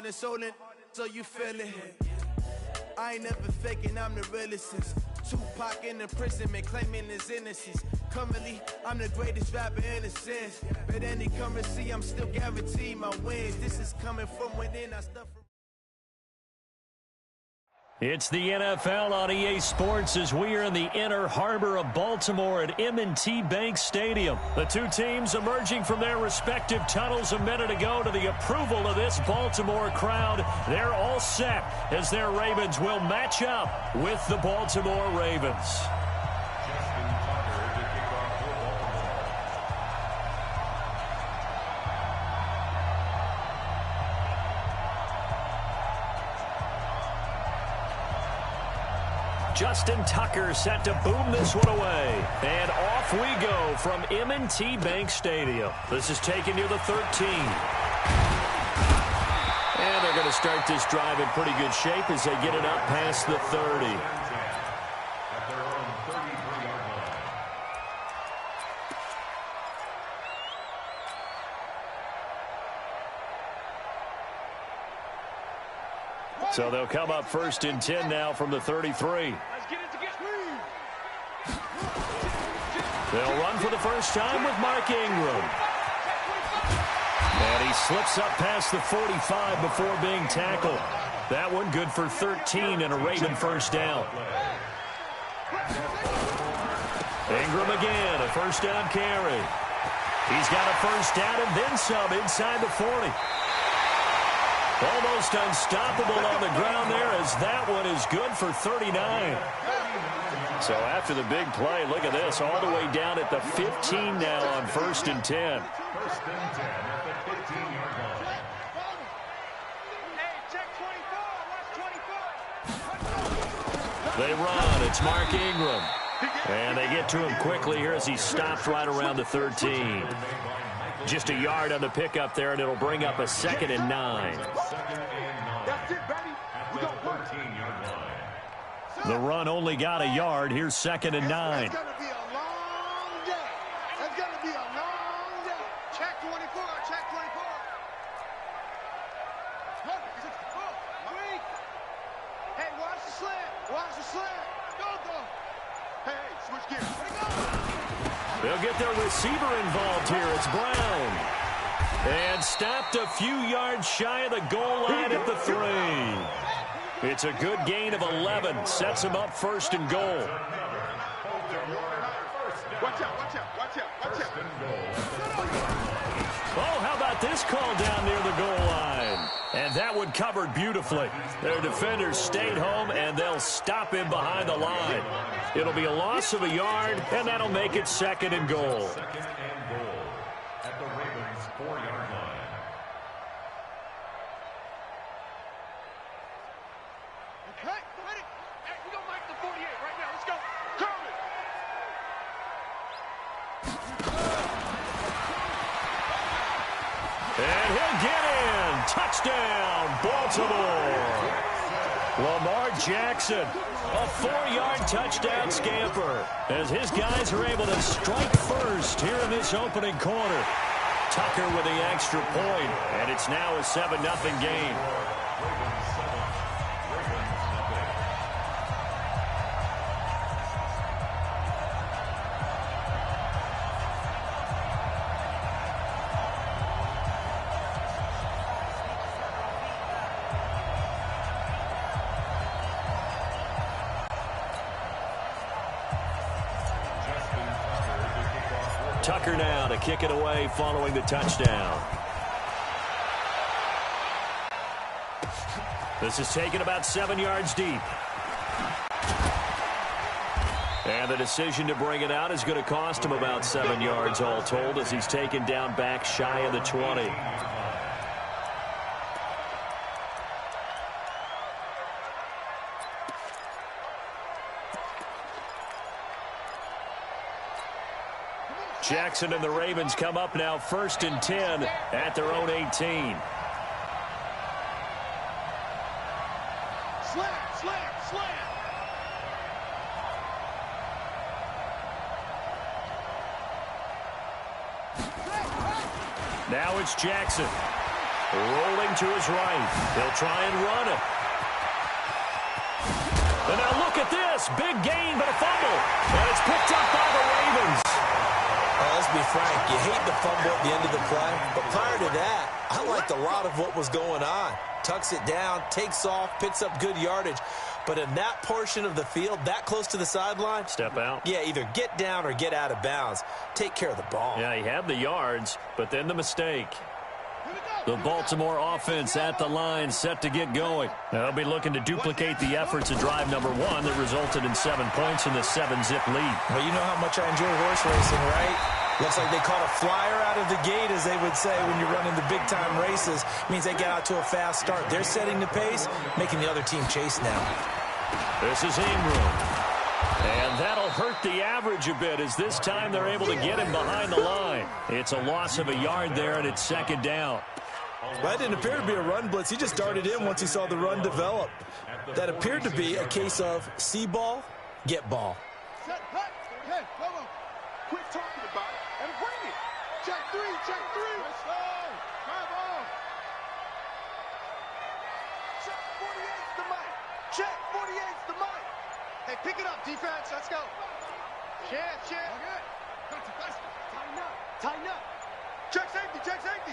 and soul in, so you feel it. I ain't never faking, I'm the realest since Tupac in imprisonment, claiming his innocence. Currently, I'm the greatest rapper in a sense. But any currency, I'm still guaranteed my wins. This is coming from within, I stuff from... It's the NFL on EA Sports as we are in the inner harbor of Baltimore at M&T Bank Stadium. The two teams emerging from their respective tunnels a minute ago to the approval of this Baltimore crowd. They're all set as their Ravens will match up with the Baltimore Ravens. Justin Tucker set to boom this one away. And off we go from M&T Bank Stadium. This is taken near the 13. And they're going to start this drive in pretty good shape as they get it up past the 30. So they'll come up 1st and 10 now from the 33. They'll run for the first time with Mark Ingram. And he slips up past the 45 before being tackled. That one good for 13 and a Raven first down. Ingram again, a first down carry. He's got a first down and then some inside the 40. Almost unstoppable on the ground there as that one is good for 39. So after the big play, look at this, all the way down at the 15 now on 1st and 10. They run. It's Mark Ingram. And they get to him quickly here as he stops right around the 13. Just a yard on the pickup there, and it'll bring up a 2nd and 9. That's it, baby. We got 14-yard line. The run only got a yard. Here's 2nd and 9. It's going to be a long day. It's going to be a long day. Check 24. Check 24. Hey, watch the slant. Watch the slant. Go. Hey, switch gears. They'll get their receiver involved here. It's Brown. And stopped a few yards shy of the goal line at the 3. It's a good gain of 11. Sets him up 1st and goal. Watch out. Oh, how about this call down near the goal line? And that one covered beautifully. Their defenders stayed home, and they'll stop him behind the line. It'll be a loss of a yard, and that'll make it 2nd and goal. At the Ravens' 4-yard line. Okay, ready? Hey, we're going to make the 48 right now. Let's go. Count it. And he'll get in. Touchdown, Baltimore. Lamar Jackson, a 4-yard touchdown scamper as his guys are able to strike first here in this opening quarter. Tucker with the extra point, and it's now a 7-0 game. Tucker now to kick it away following the touchdown. This is taken about 7 yards deep. And the decision to bring it out is going to cost him about 7 yards all told as he's taken down back shy of the 20. Jackson and the Ravens come up now 1st and 10 at their own 18. Slant. Now it's Jackson. Rolling to his right. He'll try and run it. And now look at this. Big gain, but a fumble. And it's picked up by the Ravens. Let's be frank. You hate the fumble at the end of the play. But prior to that, I liked a lot of what was going on. Tucks it down, takes off, picks up good yardage. But in that portion of the field, that close to the sideline. Step out. Yeah, either get down or get out of bounds. Take care of the ball. Yeah, he had the yards, but then the mistake. The Baltimore offense at the line, set to get going. They'll be looking to duplicate the efforts of drive number 1 that resulted in 7 points in the 7-zip lead. Well, you know how much I enjoy horse racing, right? Looks like they caught a flyer out of the gate, as they would say when you're running the big-time races. Means they get out to a fast start. They're setting the pace, making the other team chase now. This is Ingram. And that'll hurt the average a bit, as this time they're able to get him behind the line. It's a loss of a yard there, and it's second down. Well, that didn't appear to be a run blitz. He just darted in once he saw the run develop. That appeared to be a case of see ball, get ball. Set, hut. Hey, come on. Quit talking about it and bring it. Check three, check three. Let's go. Come on. Check 48's the mic. Check 48's the mic. Hey, pick it up, defense. Let's go. Check. Okay. Tighten up. Tighten up. Check safety, check safety.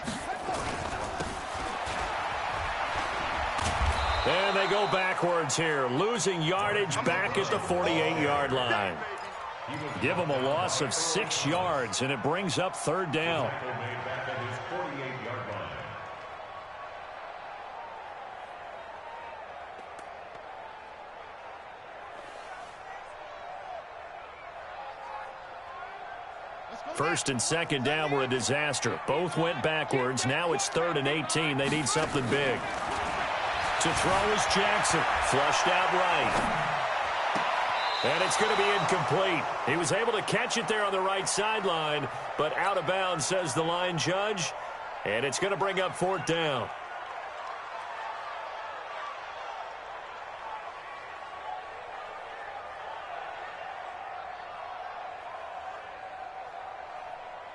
And they go backwards here, losing yardage back at the 48-yard line. Give them a loss of 6 yards, and it brings up third down. First and second down were a disaster. Both went backwards. Now it's 3rd and 18. They need something big. To throw is Jackson. Flushed out right. And it's going to be incomplete. He was able to catch it there on the right sideline, but out of bounds, says the line judge. And it's going to bring up 4th down.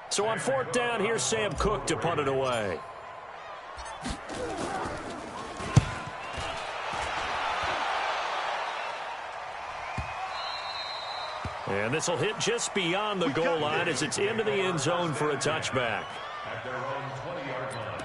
So on 4th down, here's Sam Cook to punt it away. And this will hit just beyond the goal line as it's into the end zone for a touchback. At their own 20-yard line.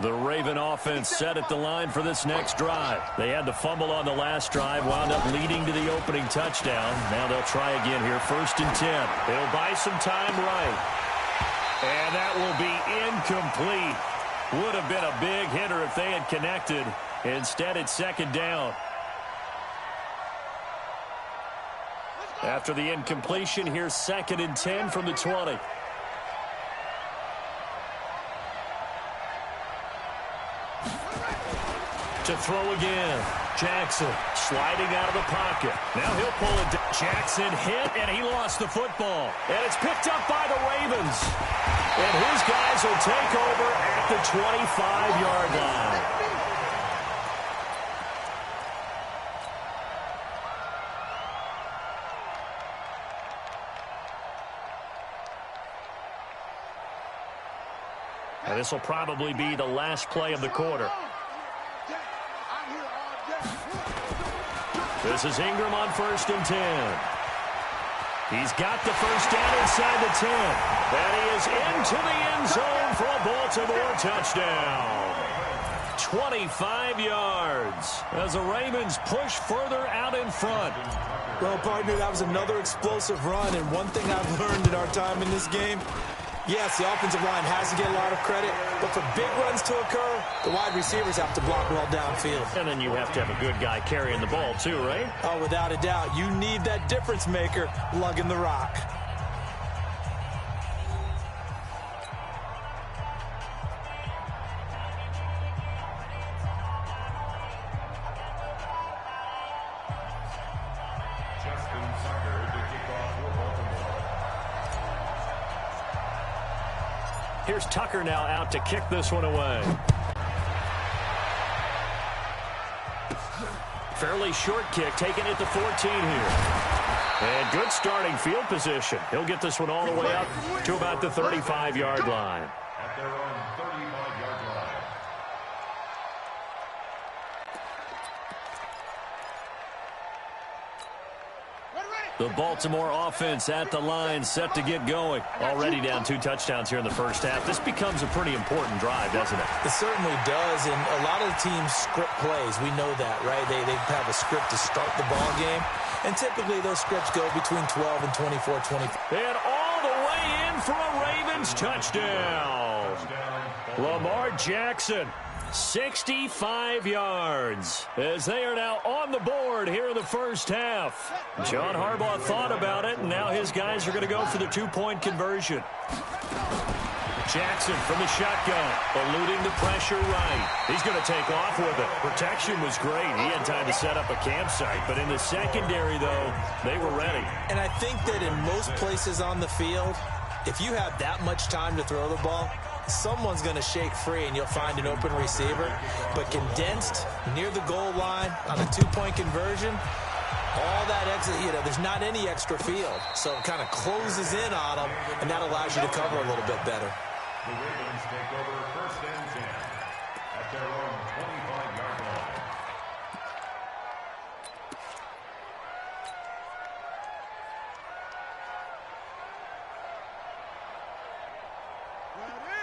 The Raven offense set at the line for this next drive. They had the fumble on the last drive, wound up leading to the opening touchdown. Now they'll try again here, 1st and 10. They'll buy some time right. And that will be incomplete. Would have been a big hitter if they had connected. Instead, it's 2nd down. After the incompletion, here's 2nd and 10 from the 20. To throw again. Jackson sliding out of the pocket. Now he'll pull it down. Jackson hit, and he lost the football. And it's picked up by the Ravens. And his guys will take over at the 25-yard line. And this will probably be the last play of the quarter. This is Ingram on 1st and 10. He's got the first down inside the 10. And he is into the end zone for a Baltimore touchdown. 25 yards as the Ravens push further out in front. Well, partner, that was another explosive run, and one thing I've learned in our time in this game, yes, the offensive line has to get a lot of credit, but for big runs to occur, the wide receivers have to block well downfield. And then you have to have a good guy carrying the ball too, right? Oh, without a doubt. You need that difference maker lugging the rock. Here's Tucker now out to kick this one away. Fairly short kick, taken at the 14 here. And good starting field position. He'll get this one all the way up to about the 35-yard line. At their own 35-yard line. The Baltimore offense at the line, set to get going. Already down 2 touchdowns here in the first half. This becomes a pretty important drive, doesn't it? It certainly does, and a lot of the teams script plays. We know that, right? They have a script to start the ball game, and typically those scripts go between 12 and 24-25. And all the way in for a Ravens touchdown. Lamar Jackson, 65 yards, as they are now on the board here in the first half. John Harbaugh thought about it, and now his guys are going to go for the 2-point conversion. Jackson from the shotgun, eluding the pressure right. He's going to take off with it. Protection was great. He had time to set up a campsite, but in the secondary, though, they were ready. And I think that in most places on the field, if you have that much time to throw the ball, someone's going to shake free and you'll find an open receiver. But condensed near the goal line on a 2-point conversion, all that exit, there's not any extra field. So it kind of closes in on them, and that allows you to cover a little bit better. The Ravens take over 1st and 10 at their own 25-yard line.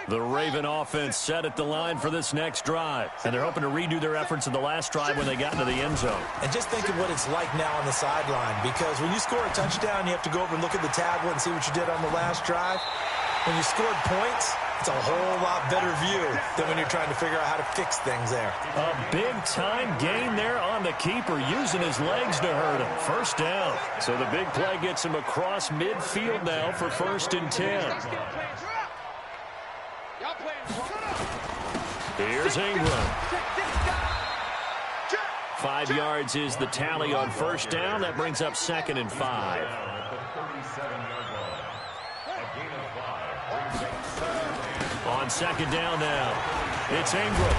The Raven offense set at the line for this next drive, and they're hoping to redo their efforts in the last drive when they got into the end zone. And just think of what it's like now on the sideline, because when you score a touchdown, you have to go over and look at the tablet and see what you did on the last drive. When you scored points, it's a whole lot better view than when you're trying to figure out how to fix things there. A big-time gain there on the keeper, using his legs to hurt him. First down. So the big play gets him across midfield now for 1st and 10. Here's Ingram. 5 yards is the tally on 1st down. That brings up 2nd and 5. On 2nd down now, it's Ingram.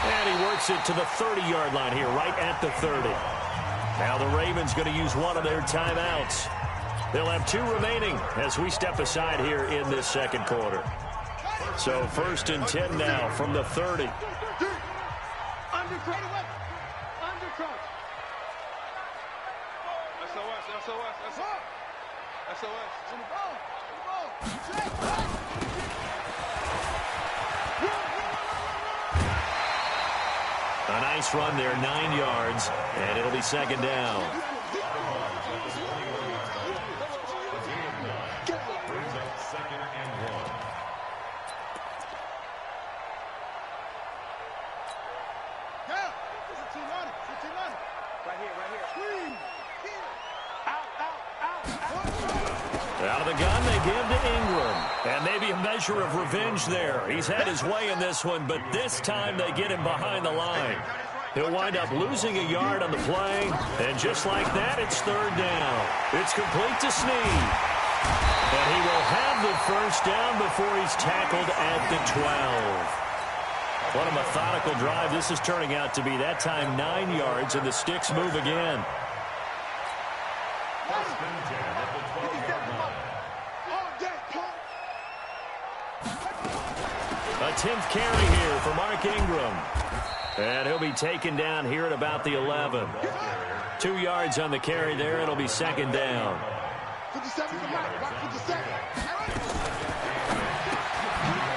And he works it to the 30-yard line here, right at the 30. Now the Ravens going to use one of their timeouts. They'll have 2 remaining as we step aside here in this second quarter. So 1st and 10 now from the 30. A nice run there, 9 yards, and it'll be 2nd down. Out of the gun, they give to Ingram. And maybe a measure of revenge there. He's had his way in this one, but this time they get him behind the line. He'll wind up losing a yard on the play. And just like that, it's 3rd down. It's complete to Snead. And he will have the 1st down before he's tackled at the 12. What a methodical drive this is turning out to be. That time 9 yards, and the sticks move again. A 10th carry here for Mark Ingram. And he'll be taken down here at about the 11. 2 yards on the carry there. It'll be 2nd down.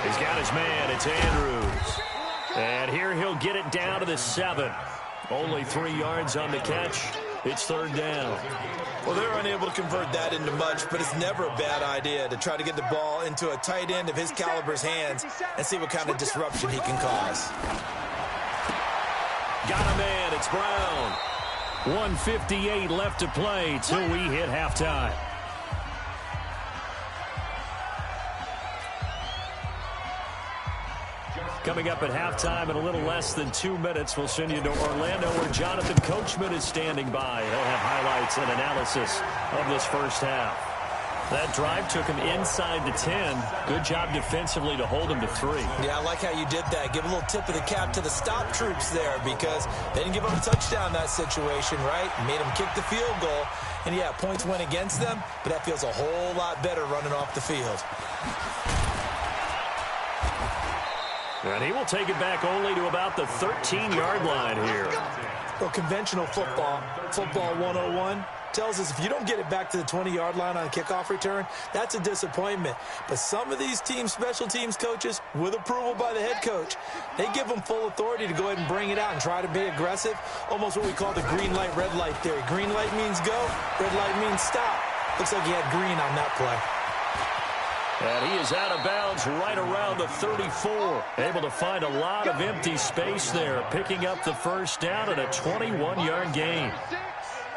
He's got his man. It's Andrews. And here he'll get it down to the 7. Only 3 yards on the catch. It's 3rd down. Well, they're unable to convert that into much, but it's never a bad idea to try to get the ball into a tight end of his caliber's hands and see what kind of disruption he can cause. Got a man. It's Brown. 1:58 left to play till we hit halftime. Coming up at halftime in a little less than 2 minutes, we'll send you to Orlando where Jonathan Coachman is standing by. He'll have highlights and analysis of this first half. That drive took him inside the 10. Good job defensively to hold him to 3. Yeah, I like how you did that. Give a little tip of the cap to the stop troops there because they didn't give up a touchdown in that situation, right? Made them kick the field goal. And, yeah, points went against them, but that feels a whole lot better running off the field. And he will take it back only to about the 13-yard line here. Well, conventional football 101, tells us if you don't get it back to the 20-yard line on a kickoff return, that's a disappointment. But some of these team special teams coaches, with approval by the head coach, they give them full authority to go ahead and bring it out and try to be aggressive, almost what we call the green light, red light theory. Green light means go, red light means stop. Looks like he had green on that play. And he is out of bounds right around the 34. Able to find a lot of empty space there, picking up the first down and a 21-yard gain.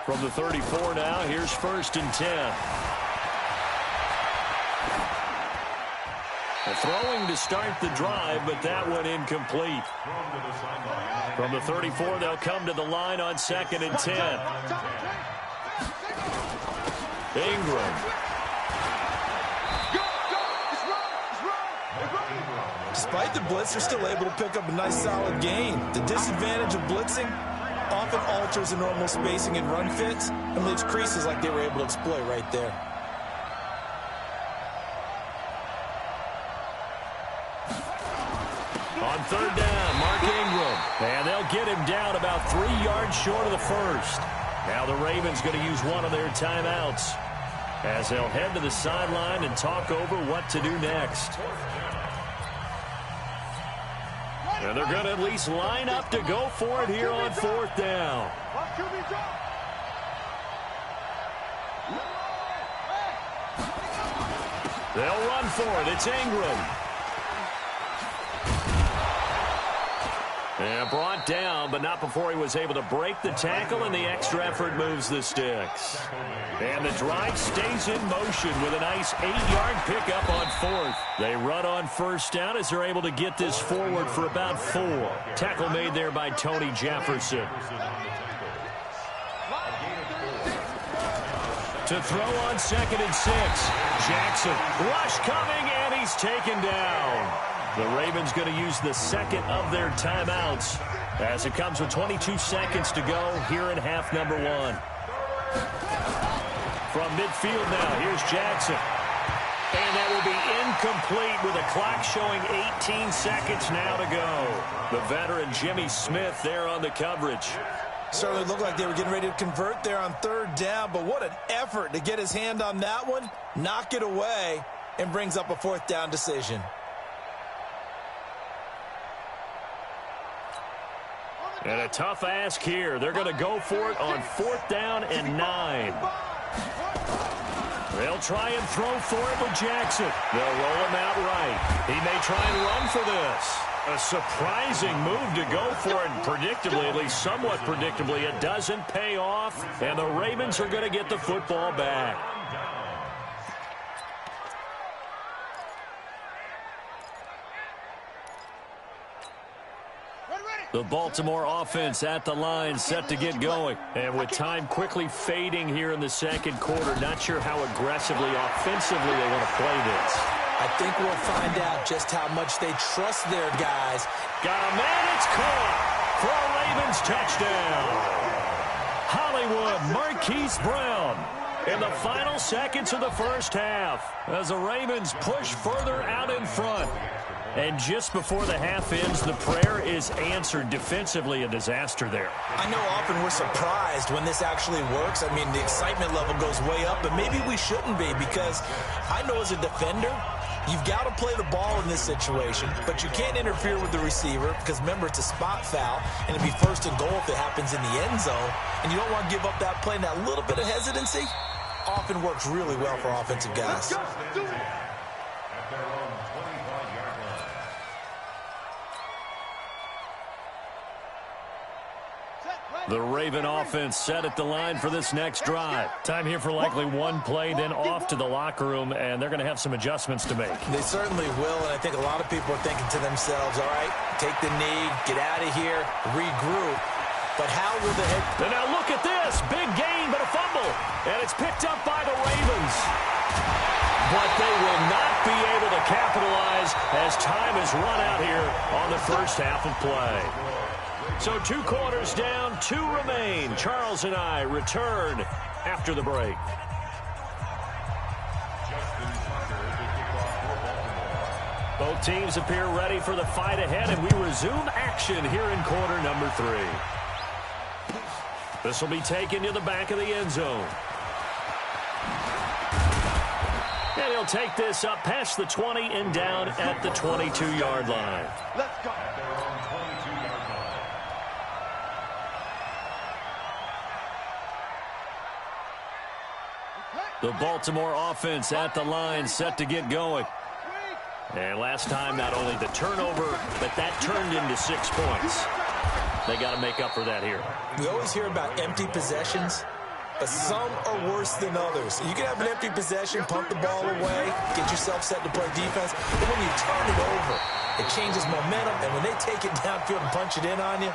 From the 34 now, here's 1st and 10. Throwing to start the drive, but that went incomplete. From the 34, they'll come to the line on 2nd and 10. Ingram. Despite the blitz, they're still able to pick up a nice solid gain. The disadvantage of blitzing often alters the normal spacing and run fits and leaves creases like they were able to exploit right there. On 3rd down, Mark Ingram. And they'll get him down about 3 yards short of the first. Now the Ravens going to use one of their timeouts as they'll head to the sideline and talk over what to do next. And they're going to at least line up to go for it here on 4th down. They'll run for it. It's Ingram. And brought down, but not before he was able to break the tackle, and the extra effort moves the sticks. And the drive stays in motion with a nice 8-yard pickup on 4th. They run on 1st down as they're able to get this forward for about 4. Tackle made there by Tony Jefferson. To throw on 2nd and 6. Jackson, rush coming, and he's taken down. The Ravens going to use the second of their timeouts as it comes with 22 seconds to go here in half number 1. From midfield now, here's Jackson. And that will be incomplete with a clock showing 18 seconds now to go. The veteran Jimmy Smith there on the coverage. Certainly looked like they were getting ready to convert there on 3rd down, but what an effort to get his hand on that one, knock it away, and brings up a 4th down decision. And a tough ask here. They're going to go for it on 4th down and 9. They'll try and throw for it with Jackson. They'll roll him out right. He may try and run for this. A surprising move to go for it. Predictably, at least somewhat predictably, it doesn't pay off. And the Ravens are going to get the football back. The Baltimore offense at the line, set to get going. And with time quickly fading here in the second quarter, not sure how aggressively, offensively they want to play this. I think we'll find out just how much they trust their guys. Got a man, it's caught for a Ravens touchdown. Hollywood Marquise Brown in the final seconds of the first half as the Ravens push further out in front. And just before the half ends, the prayer is answered. Defensively, a disaster there. I know often we're surprised when this actually works. I mean, the excitement level goes way up, but maybe we shouldn't be because I know as a defender, you've got to play the ball in this situation, but you can't interfere with the receiver because, remember, it's a spot foul, and it'd be 1st and goal if it happens in the end zone, and you don't want to give up that play. And that little bit of hesitancy often works really well for offensive guys. The Raven offense set at the line for this next drive. Time here for likely one play, then off to the locker room, and they're going to have some adjustments to make. They certainly will, and I think a lot of people are thinking to themselves, all right, take the knee, get out of here, regroup. But how will the head... And now look at this. Big gain, but a fumble. And it's picked up by the Ravens. But they will not be able to capitalize as time has run out here on the first half of play. So 2 quarters down, 2 remain. Charles and I return after the break. Both teams appear ready for the fight ahead, and we resume action here in quarter number 3. This will be taken to the back of the end zone. And he'll take this up past the 20 and down at the 22-yard line. Let's go. The Baltimore offense at the line, set to get going. And last time, not only the turnover, but that turned into 6 points. They got to make up for that here. We always hear about empty possessions, but some are worse than others. You can have an empty possession, pump the ball away, get yourself set to play defense, but when you turn it over, it changes momentum, and when they take it downfield and punch it in on you,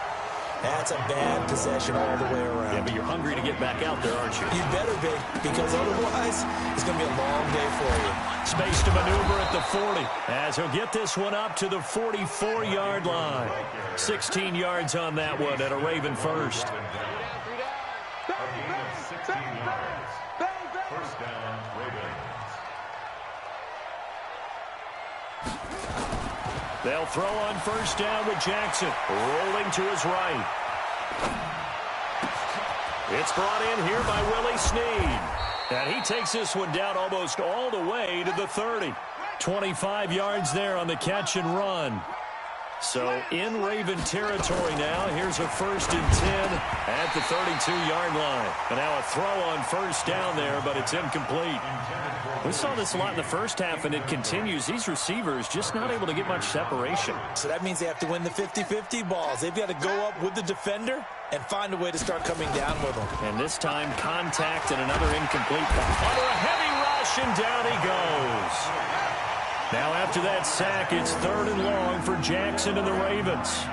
that's a bad possession all the way around. Yeah, but you're hungry to get back out there, aren't you? You better be, because otherwise, it's going to be a long day for you. Space to maneuver at the 40, as he'll get this one up to the 44-yard line. 16 yards on that one, and a Raven first. First down, Ravens. They'll throw on first down with Jackson, rolling to his right. It's brought in here by Willie Snead. And he takes this one down almost all the way to the 30. 25 yards there on the catch and run. So in Raven territory now. Here's a 1st and 10 at the 32-yard line. And now a throw on first down there, but it's incomplete. We saw this a lot in the first half, and it continues. These receivers just not able to get much separation. So that means they have to win the 50-50 balls. They've got to go up with the defender and find a way to start coming down with them. And this time, contact and another incomplete. Under a heavy rush, and down he goes. Now after that sack, it's 3rd and long for Jackson and the Ravens.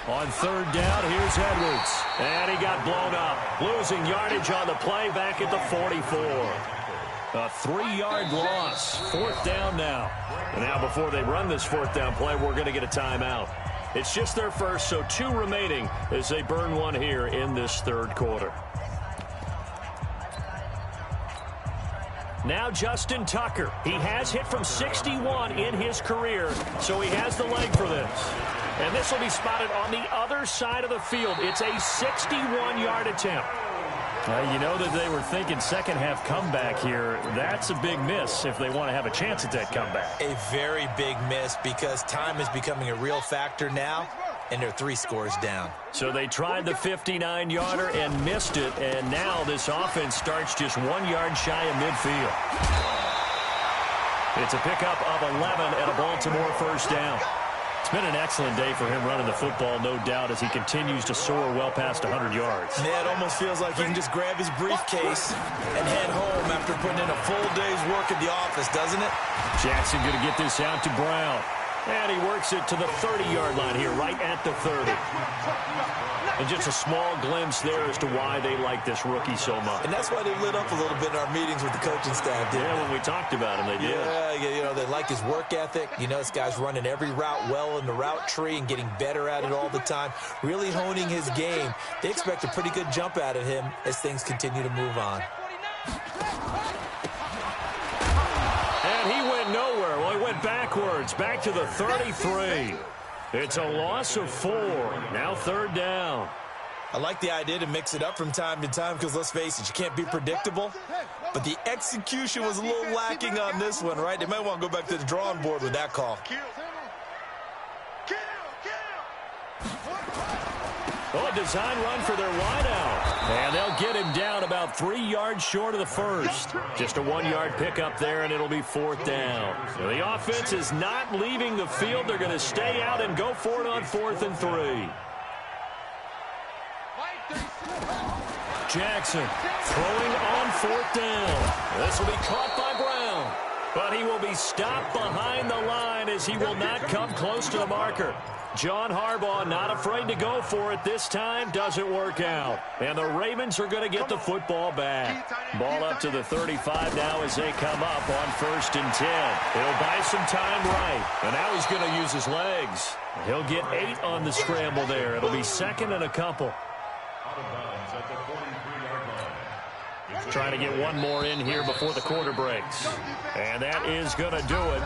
On 3rd down, here's Edwards. And he got blown up. Losing yardage on the play back at the 44. A 3-yard loss. 4th down now. And now before they run this 4th down play, we're going to get a timeout. It's just their first, so 2 remaining as they burn one here in this 3rd quarter. Now Justin Tucker. He has hit from 61 in his career, so he has the leg for this. And this will be spotted on the other side of the field. It's a 61-yard attempt. You know that they were thinking second half comeback here. That's a big miss if they want to have a chance at that comeback. A very big miss because time is becoming a real factor now, and they're 3 scores down. So they tried the 59-yarder and missed it, and now this offense starts just 1 yard shy of midfield. It's a pickup of 11 and a Baltimore first down. It's been an excellent day for him running the football, no doubt, as he continues to soar well past 100 yards. Yeah, it almost feels like he can just grab his briefcase and head home after putting in a full day's work at the office, doesn't it? Jackson going to get this out to Brown. And he works it to the 30-yard line here, right at the 30. And just a small glimpse there as to why they like this rookie so much. And that's why they lit up a little bit in our meetings with the coaching staff. Yeah, when we talked about him, they did. Yeah, you know, they like his work ethic. You know, this guy's running every route well in the route tree and getting better at it all the time, really honing his game. They expect a pretty good jump out of him as things continue to move on. And he went nowhere. Well, he went backwards, back to the 33. It's a loss of 4. Now 3rd down. I like the idea to mix it up from time to time because, let's face it, you can't be predictable. But the execution was a little lacking on this one, right? They might want to go back to the drawing board with that call. Oh, a design run for their wideout. And they'll get him down about 3 yards short of the first. Just a 1-yard pickup there, and it'll be 4th down. So the offense is not leaving the field. They're going to stay out and go for it on 4th and 3. Jackson throwing on 4th down. This will be caught by Brown. But he will be stopped behind the line as he will not come close to the marker. John Harbaugh not afraid to go for it this time. Doesn't work out. And the Ravens are going to get the football back. Ball up to the 35 now as they come up on 1st and 10. He'll buy some time right. And now he's going to use his legs. He'll get 8 on the scramble there. It'll be 2nd and a couple. Out of bounds at the 43-yard line. Trying to get one more in here before the quarter breaks. And that is going to do it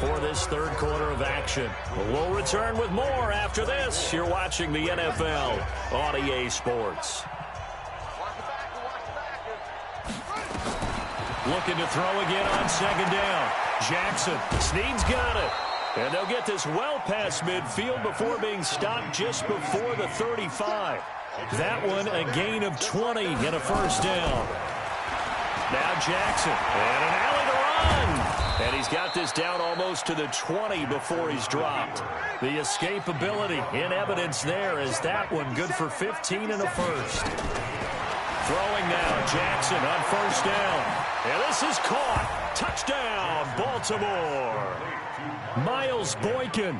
for this 3rd quarter of action. We'll return with more after this. You're watching the NFL on EA Sports. Looking to throw again on 2nd down. Jackson. Snead's got it. And they'll get this well past midfield before being stopped just before the 35. That one a gain of 20 and a 1st down. Now Jackson. And an alley to run. And he's got this down almost to the 20 before he's dropped. The escapability in evidence there as that one good for 15 and a 1st. Throwing now, Jackson on 1st down. And this is caught. Touchdown, Baltimore. Miles Boykin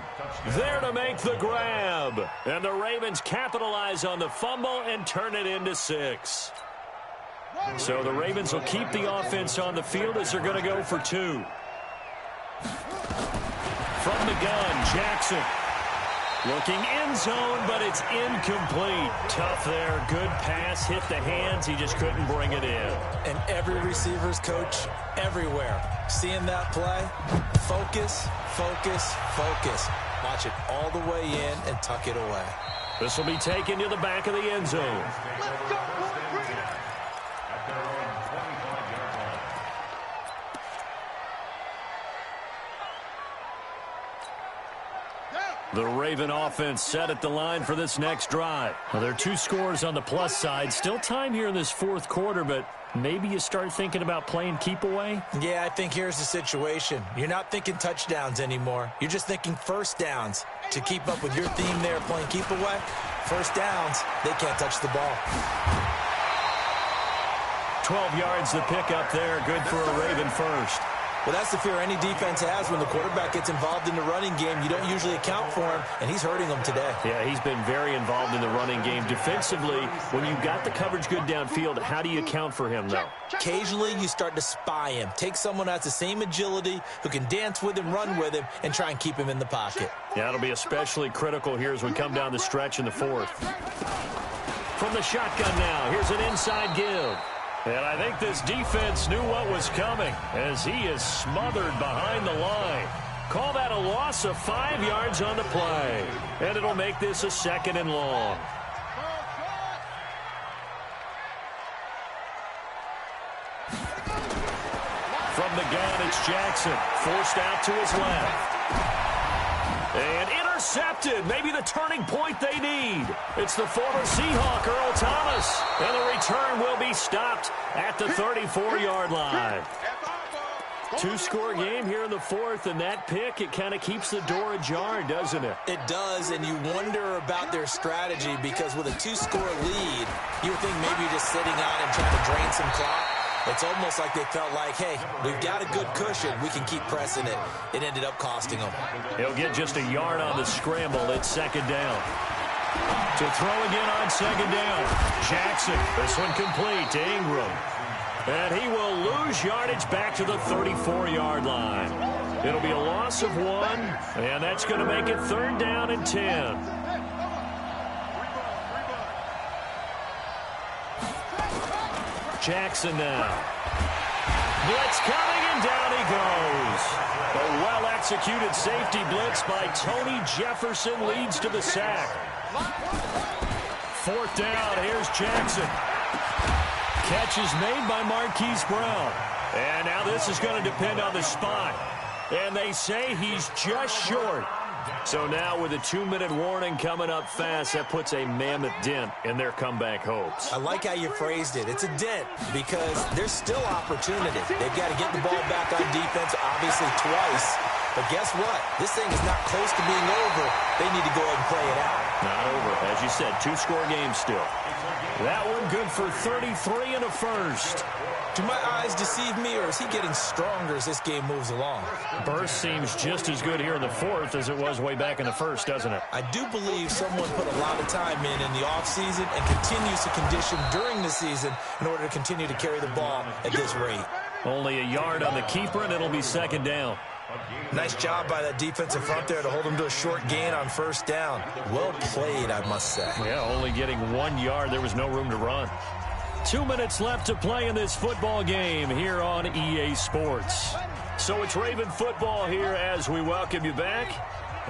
there to make the grab. And the Ravens capitalize on the fumble and turn it into 6. So the Ravens will keep the offense on the field as they're going to go for 2. From the gun, Jackson. Looking end zone, but it's incomplete. Tough there. Good pass. Hit the hands. He just couldn't bring it in. And every receiver's coach everywhere. Seeing that play, focus, focus, focus. Watch it all the way in and tuck it away. This will be taken to the back of the end zone. Let's go, At their own 25-yard line. The Raven offense set at the line for this next drive. Well, there are 2 scores on the plus side. Still time here in this 4th quarter, but maybe you start thinking about playing keep away? Yeah, I think here's the situation. You're not thinking touchdowns anymore. You're just thinking 1st downs. To keep up with your theme there playing keep away, 1st downs, they can't touch the ball. 12 yards the pickup there. Good for a Raven 1st. Well, that's the fear any defense has when the quarterback gets involved in the running game. You don't usually account for him, and he's hurting them today. Yeah, he's been very involved in the running game. Defensively, when you've got the coverage good downfield, how do you account for him, though? Occasionally, you start to spy him. Take someone who has the same agility, who can dance with him, run with him, and try and keep him in the pocket. Yeah, it'll be especially critical here as we come down the stretch in the 4th. From the shotgun now, here's an inside give. And I think this defense knew what was coming as he is smothered behind the line. Call that a loss of 5 yards on the play. And it'll make this a 2nd and long. From the gun, it's Jackson. Forced out to his left. And intercepted. Maybe the turning point they need. It's the former Seahawk, Earl Thomas. And the return will be stopped at the 34-yard line. 2-score game here in the 4th, and that pick, it kind of keeps the door ajar, doesn't it? It does, and you wonder about their strategy because with a 2-score lead, you would think maybe you're just sitting on and trying to drain some clock. It's almost like they felt like, hey, we've got a good cushion. We can keep pressing it. It ended up costing them. He'll get just a yard on the scramble. It's 2nd down. To throw again on 2nd down. Jackson, this one complete to Ingram. And he will lose yardage back to the 34-yard line. It'll be a loss of 1, and that's going to make it 3rd down and 10. Jackson now. Blitz coming, and down he goes. A well-executed safety blitz by Tony Jefferson leads to the sack. 4th down, here's Jackson. Catch is made by Marquise Brown. And now this is going to depend on the spot. And they say he's just short. So now with a 2-minute warning coming up fast, that puts a mammoth dent in their comeback hopes. I like how you phrased it. It's a dent because there's still opportunity. They've got to get the ball back on defense, obviously twice. But guess what? This thing is not close to being over. They need to go ahead and play it out. Not over. As you said, 2-score game still. That one good for 33 and a 1st. Do my eyes deceive me, or is he getting stronger as this game moves along? Burst seems just as good here in the fourth as it was way back in the first, doesn't it? I do believe someone put a lot of time in the offseason and continues to condition during the season in order to continue to carry the ball at this rate. Only a yard on the keeper, and it'll be second down. Nice job by that defensive front there to hold him to a short gain on first down. Well played, I must say. Yeah, only getting 1 yard. There was no room to run. 2 minutes left to play in this football game here on EA Sports. So it's Raven football here as we welcome you back.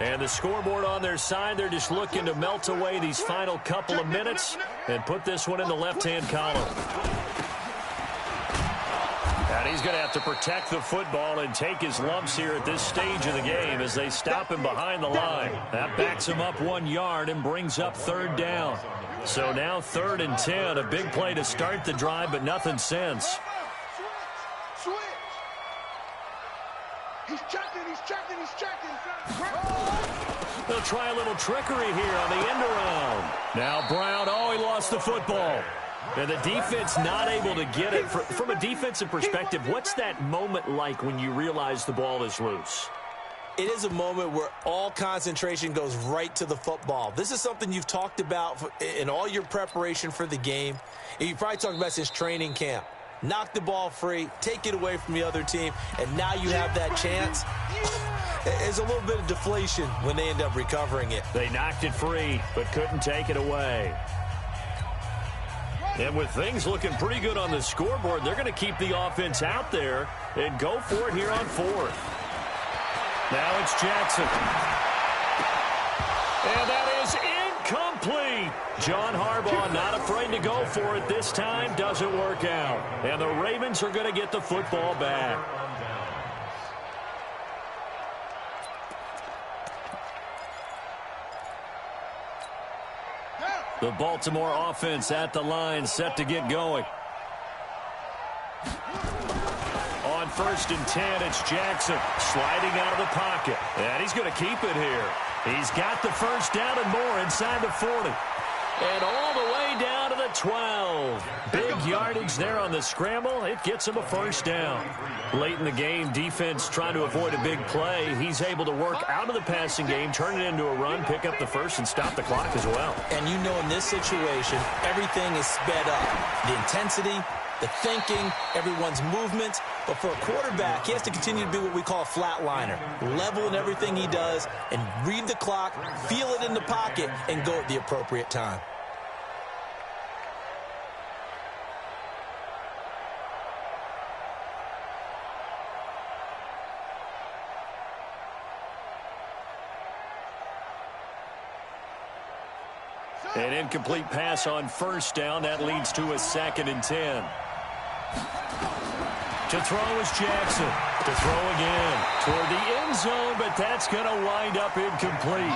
And the scoreboard on their side, they're just looking to melt away these final couple of minutes and put this one in the left-hand column. And he's going to have to protect the football and take his lumps here at this stage of the game as they stop him behind the line. That backs him up 1 yard and brings up third down. So now 3rd and 10, a big play to start the drive, but nothing since. Switch. He's checking. They'll try a little trickery here on the end around. Now Brown, he lost the football. And the defense not able to get it. From a defensive perspective, what's that moment like when you realize the ball is loose? It is a moment where all concentration goes right to the football. This is something you've talked about in all your preparation for the game. You probably talked about since training camp. Knock the ball free, take it away from the other team, and now you have that chance. There's a little bit of deflation when they end up recovering it. They knocked it free, but couldn't take it away. And with things looking pretty good on the scoreboard, they're going to keep the offense out there and go for it here on 4th. Now it's Jackson. And that is incomplete. John Harbaugh not afraid to go for it this time. Doesn't work out. And the Ravens are going to get the football back. The Baltimore offense at the line, set to get going. On 1st and 10, it's Jackson sliding out of the pocket. And he's going to keep it here. He's got the first down and more inside the 40. And all the way down to the 12. Big yardage there on the scramble. It gets him a first down. Late in the game, defense trying to avoid a big play. He's able to work out of the passing game, turn it into a run, pick up the first, and stop the clock as well. And you know in this situation, everything is sped up. The intensity, the thinking, everyone's movement. But for a quarterback, he has to continue to be what we call a flatliner. Level in everything he does and read the clock, feel it in the pocket, and go at the appropriate time. An incomplete pass on first down. That leads to a 2nd and 10. To throw is Jackson. To throw again toward the end zone, but that's going to wind up incomplete.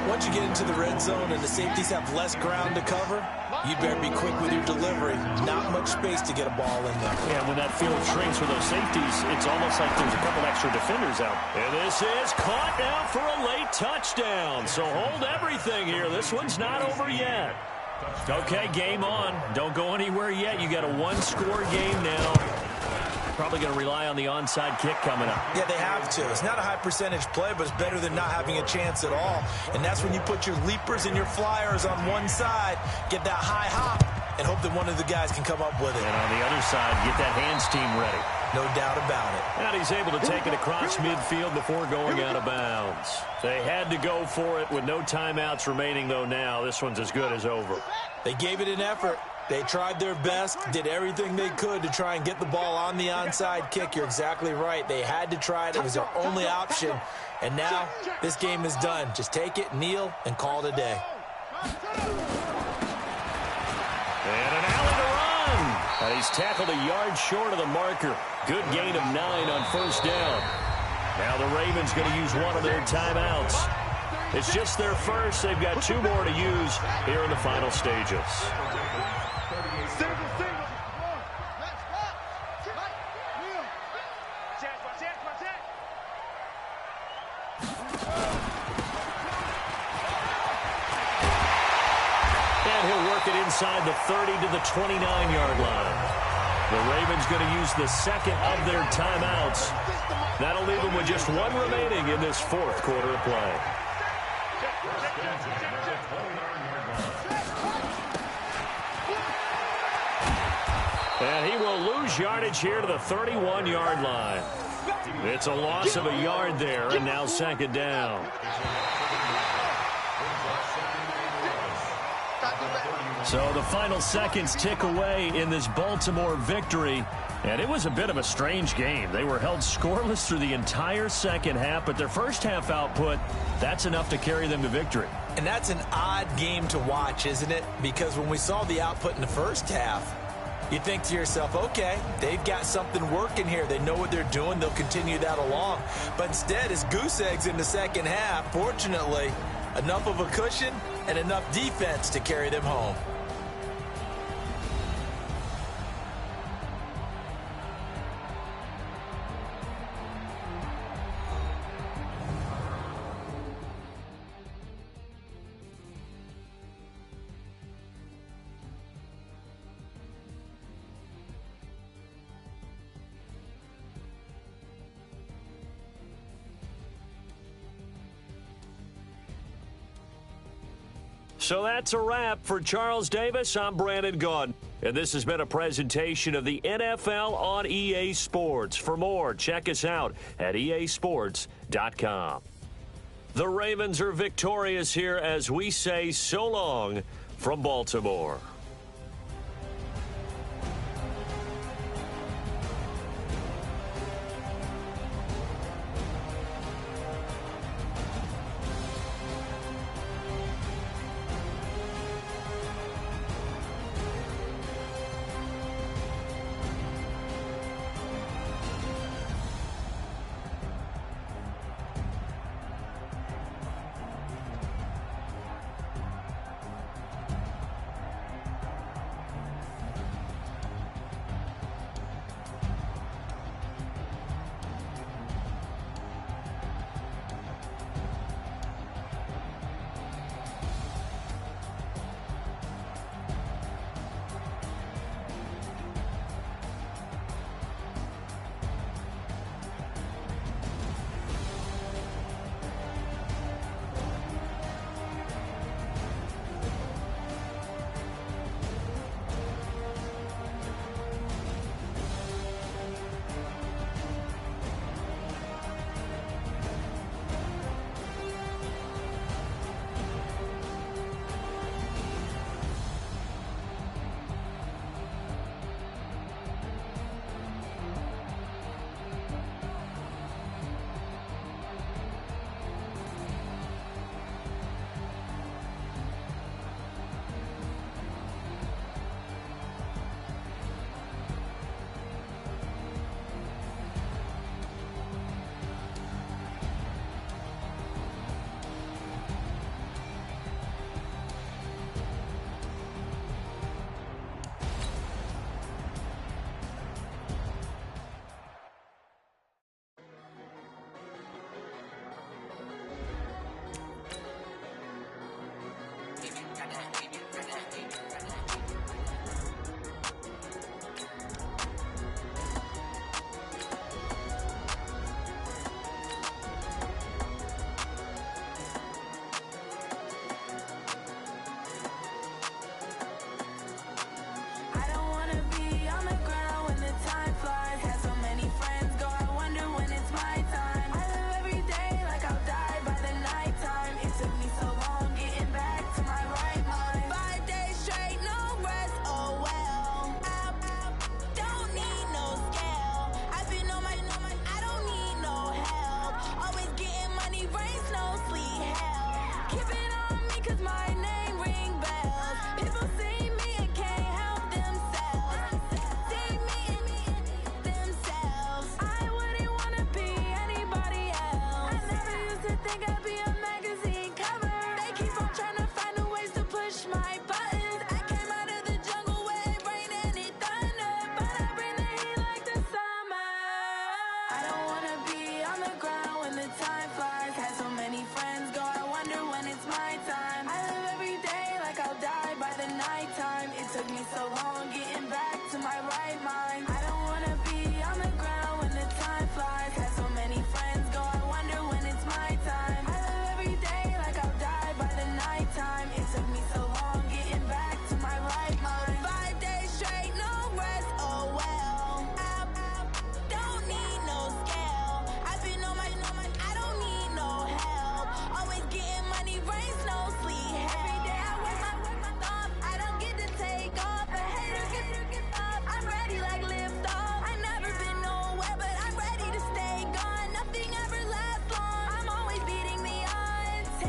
Once you get into the red zone and the safeties have less ground to cover, you better be quick with your delivery. Not much space to get a ball in there. Yeah, when that field shrinks with those safeties, it's almost like there's a couple extra defenders out. And this is caught now for a late touchdown. So hold everything here. This one's not over yet. Okay, game on. Don't go anywhere yet. You got a one-score game now. Probably going to rely on the onside kick coming up. Yeah, they have to. It's not a high percentage play, but it's better than not having a chance at all. And that's when you put your leapers and your flyers on one side, get that high hop, and hope that one of the guys can come up with it. And on the other side, get that hands team ready. No doubt about it. And he's able to take it across midfield before going out of bounds. They had to go for it with no timeouts remaining, though, now. This one's as good as over. They gave it an effort. They tried their best, did everything they could to try and get the ball on the onside kick. You're exactly right. They had to try it. It was their only option. And now this game is done. Just take it, kneel, and call it a day. And an alley to run. And he's tackled a yard short of the marker. Good gain of 9 on first down. Now the Ravens going to use one of their timeouts. It's just their first. They've got 2 more to use here in the final stages. And he'll work it inside the 30 to the 29-yard line. The Ravens going to use the second of their timeouts. That'll leave them with just one remaining in this fourth quarter of play. And he will lose yardage here to the 31-yard line. It's a loss of a yard there, and now second down. So the final seconds tick away in this Baltimore victory. And it was a bit of a strange game. They were held scoreless through the entire second half, but their first half output, that's enough to carry them to victory. And that's an odd game to watch, isn't it? Because when we saw the output in the first half, you think to yourself, okay, they've got something working here. They know what they're doing. They'll continue that along. But instead, it's goose eggs in the second half. Fortunately, enough of a cushion and enough defense to carry them home. So that's a wrap for Charles Davis. I'm Brandon Gaudin. And this has been a presentation of the NFL on EA Sports. For more, check us out at easports.com. The Ravens are victorious here as we say so long from Baltimore.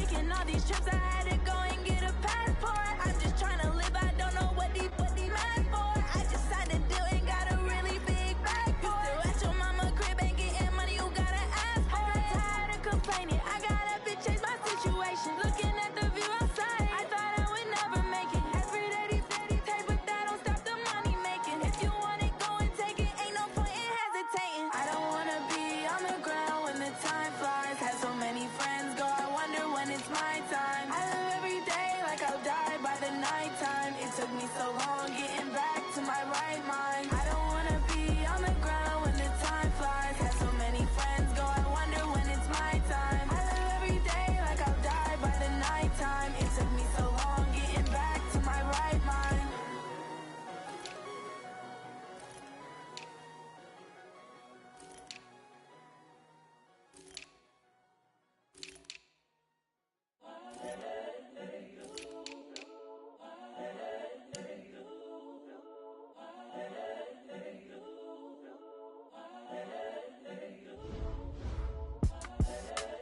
taking all these trips, I had to go and get a passport. I'm just trying to live, I don't know what these mad for. I just signed a deal and got a really big bag for it. Still at your mama crib and getting money, you gotta ask for it. I'm tired of complaining, I gotta bitch change my situation. Looking at the view outside, I thought I would never make it. Every day these take, but that don't stop the money making. If you want it, go and take it, ain't no point in hesitating. I don't wanna be on the ground when the time flies. Had so many friends go, I wonder when it's my time. I live every day like I'll die by the nighttime. It took me so long getting back to my right mind. I don't wanna be on the ground when the time flies. Had so many friends go, I wonder when it's my time. I live every day like I'll die by the nighttime. It took me so long getting back to my right mind.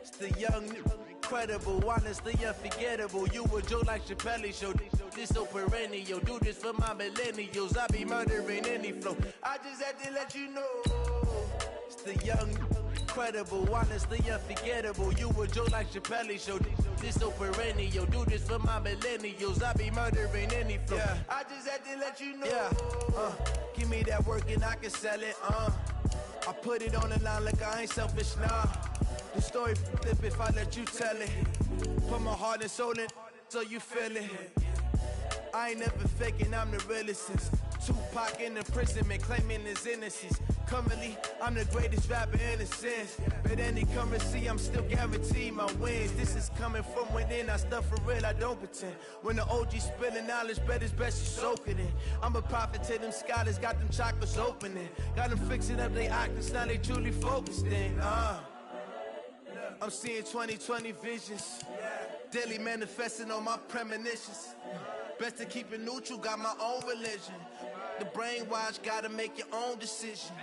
It's the young, incredible, honestly unforgettable. You a Joe like Chappelle show. This so perennial. Do this for my millennials. I be murdering any flow. I just had to let you know. It's the young, incredible, honestly unforgettable. You a Joe like Chappelle show. This so perennial. Do this for my millennials. I be murdering any flow. Yeah. I just had to let you know. Yeah. Give me that work and I can sell it. I put it on the line like I ain't selfish, nah. The story flip if I let you tell it. Put my heart and soul in so you feel it. I ain't never faking, I'm the realest since Tupac in imprisonment, claiming his innocence. Currently, I'm the greatest rapper in a sense. But any currency, I'm still guaranteed my wins. This is coming from within, I stuff for real, I don't pretend. When the OG spilling knowledge, bet it's best you soak it in. I'm a prophet to them scholars, got them chakras opening. Got them fixing up their octaves, now they truly focused in. I'm seeing 2020 visions. Daily manifesting on my premonitions. Best to keep it neutral, got my own religion. The brainwash, gotta make your own decision.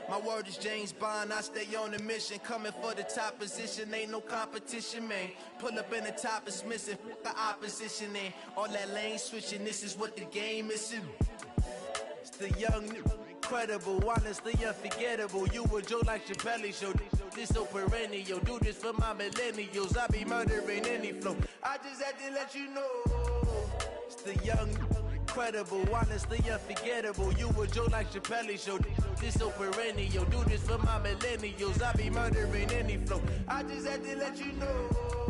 My word is James Bond, I stay on a mission. Coming for the top position, ain't no competition, man. Pull up in the top is missing, the opposition in. All that lane switching, this is what the game is. It's the young, incredible, honestly unforgettable. You a Joe like Chappelle show. This so perennial. Do this for my millennials. I be murdering any flow. I just had to let you know. It's the young, incredible, honestly unforgettable. You a Joe like Chappelle show. This so perennial. Do this for my millennials. I be murdering any flow. I just had to let you know.